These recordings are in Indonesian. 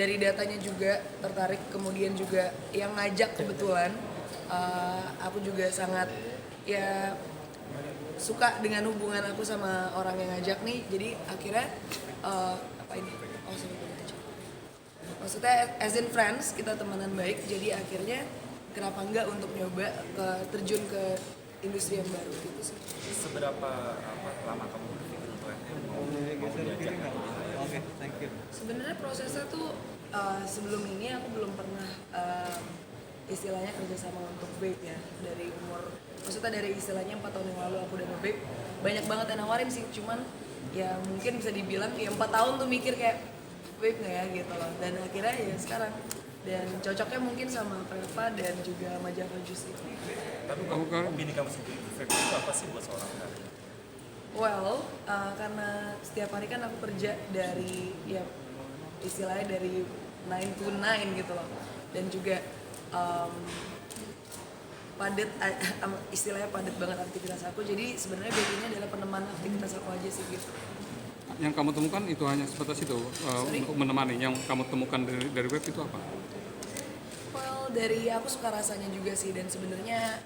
dari datanya juga tertarik, kemudian juga yang ngajak kebetulan aku juga sangat ya suka dengan hubungan aku sama orang yang ngajak nih, jadi akhirnya apa ini? Oh, sorry, boleh aja. Maksudnya as in friends, kita temenan baik, jadi akhirnya kenapa enggak untuk nyoba terjun ke industri yang baru gitu sih. Seberapa lama kamu berpikir untuk mau diajak ke wilayah? Oke, thank you. Sebenarnya prosesnya tuh sebelum ini aku belum pernah istilahnya kerjasama untuk vape ya, dari umur, maksudnya dari istilahnya 4 tahun yang lalu aku udah nge-vape, banyak banget yang nawarin sih, cuman ya mungkin bisa dibilang ya 4 tahun tuh mikir kayak vape nggak ya gitu loh, dan akhirnya ya sekarang, dan cocoknya mungkin sama Preva dan juga sama Java Juice itu. Tapi kalau opini kamu sendiri, vape itu apa sih buat seorang karir? Well, karena setiap hari kan aku kerja dari ya istilahnya dari 9 to 9 gitu loh, dan juga padat istilahnya padat banget aktivitas aku, jadi sebenarnya baby ini adalah peneman aktivitas aku aja sih gitu. Yang kamu temukan itu hanya sebatas itu untuk menemani. Yang kamu temukan dari web itu apa? Well, dari aku suka rasanya juga sih, dan sebenarnya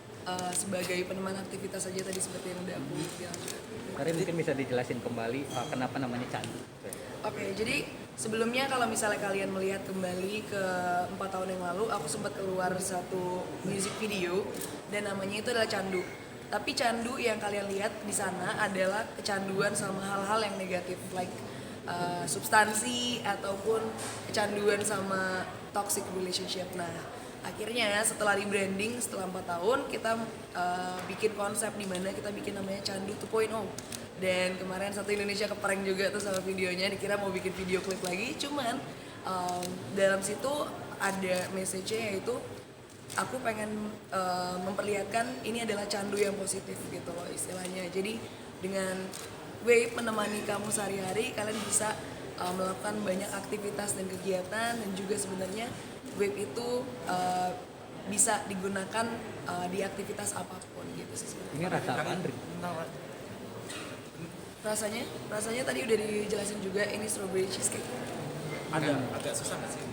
sebagai peneman aktivitas aja tadi seperti yang udah aku bilang juga. Tadi mungkin bisa dijelasin kembali kenapa namanya candu. Oke, jadi sebelumnya kalau misalnya kalian melihat kembali ke 4 tahun yang lalu, aku sempat keluar satu music video dan namanya itu adalah Candu. Tapi candu yang kalian lihat di sana adalah kecanduan sama hal-hal yang negatif, like substansi ataupun kecanduan sama toxic relationship. Nah, akhirnya setelah rebranding setelah 4 tahun kita bikin konsep di mana kita bikin namanya Candu 2.0. Dan kemarin satu Indonesia keprank juga tuh sama videonya, dikira mau bikin video klip lagi, cuman dalam situ ada message-nya, yaitu aku pengen memperlihatkan ini adalah candu yang positif gitu loh istilahnya. Jadi dengan vape menemani kamu sehari-hari, kalian bisa melakukan banyak aktivitas dan kegiatan, dan juga sebenarnya vape itu bisa digunakan di aktivitas apapun gitu sih sebenarnya. Ini rasa apa, Andri? Rasanya tadi udah dijelasin juga, ini strawberry cheesecake. Ada agak susah nggak sih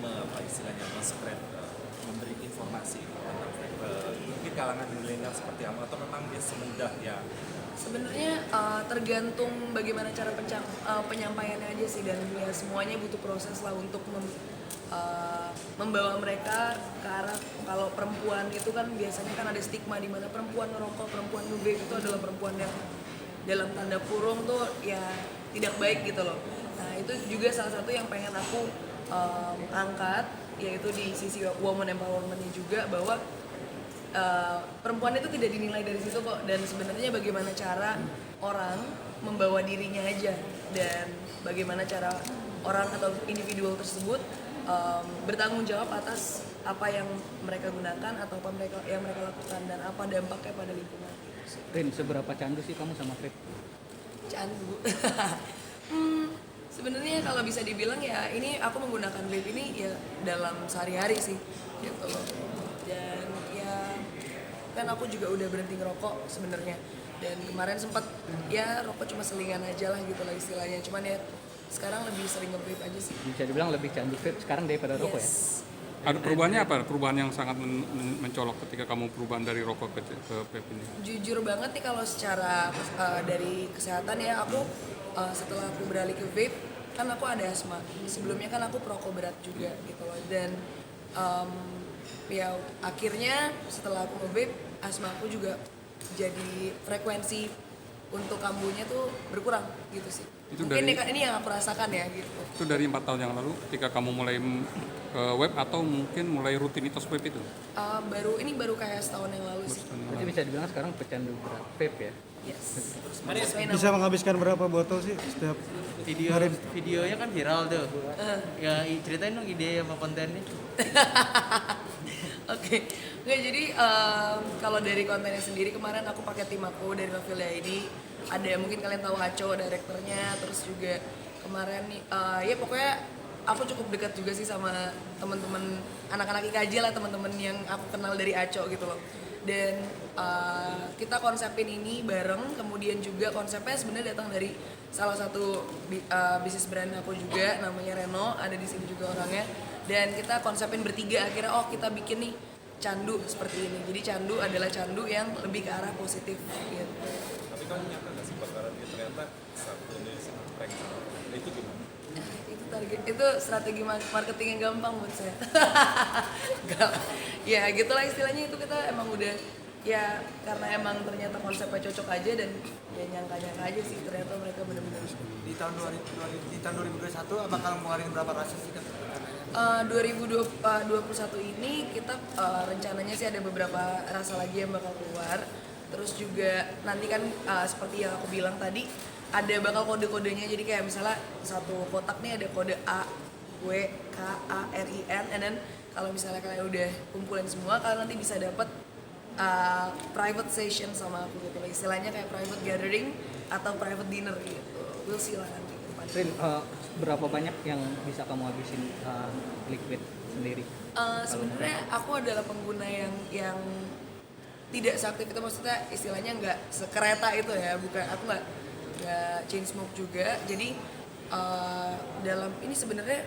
istilahnya men-spread, memberi informasi tentang vape, mungkin kalangan milenial seperti apa, atau memang dia semudah ya? Sebenarnya tergantung bagaimana cara penyampaiannya aja sih, dan ya semuanya butuh proses lah untuk membawa mereka ke arah, kalau perempuan itu kan biasanya kan ada stigma di mana perempuan ngerokok, perempuan nge-vape itu adalah perempuan yang dalam tanda kurung tuh ya tidak baik gitu loh. Nah, itu juga salah satu yang pengen aku angkat, yaitu di sisi woman empowerment-nya juga, bahwa perempuan itu tidak dinilai dari situ kok, dan sebenarnya bagaimana cara orang membawa dirinya aja, dan bagaimana cara orang atau individual tersebut bertanggung jawab atas apa yang mereka gunakan atau apa yang mereka lakukan, dan apa dampaknya pada lingkungan. Rin, seberapa candu sih kamu sama vape? Candu. Sebenarnya kalau bisa dibilang ya ini aku menggunakan vape ini ya dalam sehari-hari sih gitu loh. Dan ya kan aku juga udah berhenti ngerokok sebenarnya, dan kemarin sempat ya rokok cuma selingan aja lah gitu lah istilahnya, cuman ya sekarang lebih sering nge-vape aja sih. Bisa dibilang lebih candu vape sekarang daripada rokok ya? Ada perubahannya apa? Perubahan yang sangat mencolok ketika kamu perubahan dari rokok ke vape ini? Jujur banget nih kalau secara dari kesehatan ya, aku setelah aku beralih ke vape, kan aku ada asma. Sebelumnya kan aku perokok berat juga gitu loh, dan ya akhirnya setelah aku nge-vape, asma aku juga jadi frekuensi untuk kambuhnya tuh berkurang gitu sih. Itu Mungkin dari- ini yang aku rasakan ya gitu. Itu dari 4 tahun yang lalu ketika kamu mulai ke web, atau mungkin mulai rutinitas web itu? Baru kayak setahun yang lalu sih. Berarti bisa dibilang sekarang pecandu berat vape ya? Yes. Bisa menghabiskan berapa botol sih setiap Videonya kan viral tuh. Ya ceritain dong ide sama kontennya. Oke, nggak, jadi kalau dari kontennya sendiri, kemarin aku pakai tim aku dari Novelia ini, ada mungkin kalian tahu Aco direkturnya, terus juga kemarin nih ya pokoknya aku cukup dekat juga sih sama teman-teman anak-anak IKJ lah, teman-teman yang aku kenal dari Aco gitu loh. Dan kita konsepin ini bareng, kemudian juga konsepnya sebenarnya datang dari salah satu bisnis brand aku juga, namanya Reno, ada di sini juga orangnya. dan kita konsepin bertiga, akhirnya oh kita bikin nih candu seperti ini. Jadi candu adalah candu yang lebih ke arah positif gitu. Tapi kamu nyangka nggak sih bakalan dia ternyata satu Indonesia prank sama nah, itu gimana? Itu target, itu strategi marketing yang gampang buat saya. Gak, ya gitulah istilahnya, itu kita emang udah ya karena emang ternyata konsepnya cocok aja dan ya nyangka-nyangka aja sih ternyata mereka benar-benar Di tahun 2021 bakal ngeluarin berapa kasus sih kan? 2021 ini kita rencananya sih ada beberapa rasa lagi yang bakal keluar. Terus juga nanti kan seperti yang aku bilang tadi ada bakal kode-kodenya, jadi kayak misalnya satu kotak nih ada kode A, W, K, A, R, I, N, and then kalau misalnya kalian udah kumpulin semua kalian nanti bisa dapat private session sama aku gitu, istilahnya kayak private gathering atau private dinner gitu. We'll see lah nanti ke depan. Rin, berapa banyak yang bisa kamu habisin liquid sendiri? Sebenarnya aku adalah pengguna yang tidak seaktif itu, maksudnya istilahnya nggak sekereta itu ya, bukan, aku nggak chain smoke juga, jadi dalam ini sebenarnya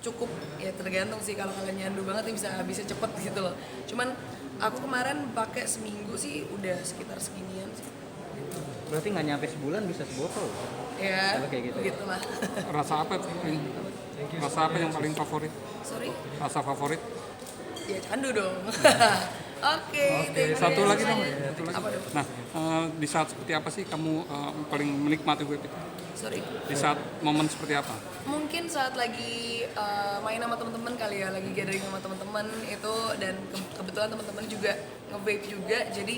cukup ya tergantung sih, kalau kalian nyandu banget nih bisa cepet gitu loh. Cuman aku kemarin pakai seminggu sih udah sekitar seginian sih. Berarti nggak nyampe sebulan bisa sebotol? Ya, Kalau kayak gitu ya? gitulah. Rasa apa tuh? Rasa apa yang paling favorit? Sorry, Rasa favorit? ya candu dong. Oke, Satu lagi dong. Satu lagi. Apa dong? Nah, di saat seperti apa sih kamu paling menikmati web itu? Sorry. Di saat momen seperti apa? Mungkin saat lagi main sama teman-teman kali ya, lagi gathering sama teman-teman itu, dan kebetulan teman-teman juga nge-vape juga, jadi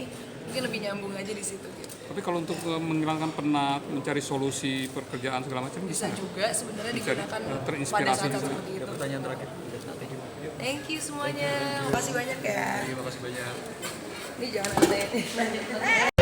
mungkin lebih nyambung aja di situ gitu. Tapi kalau untuk menghilangkan penat, mencari solusi pekerjaan segala macam Bisa bisa nggak? juga sebenarnya Bisa digunakan pada terinspirasi saat juga. seperti itu. Pertanyaan terakhir. Thank you semuanya, makasih banyak ya. Terima kasih banyak. Ini jangan ada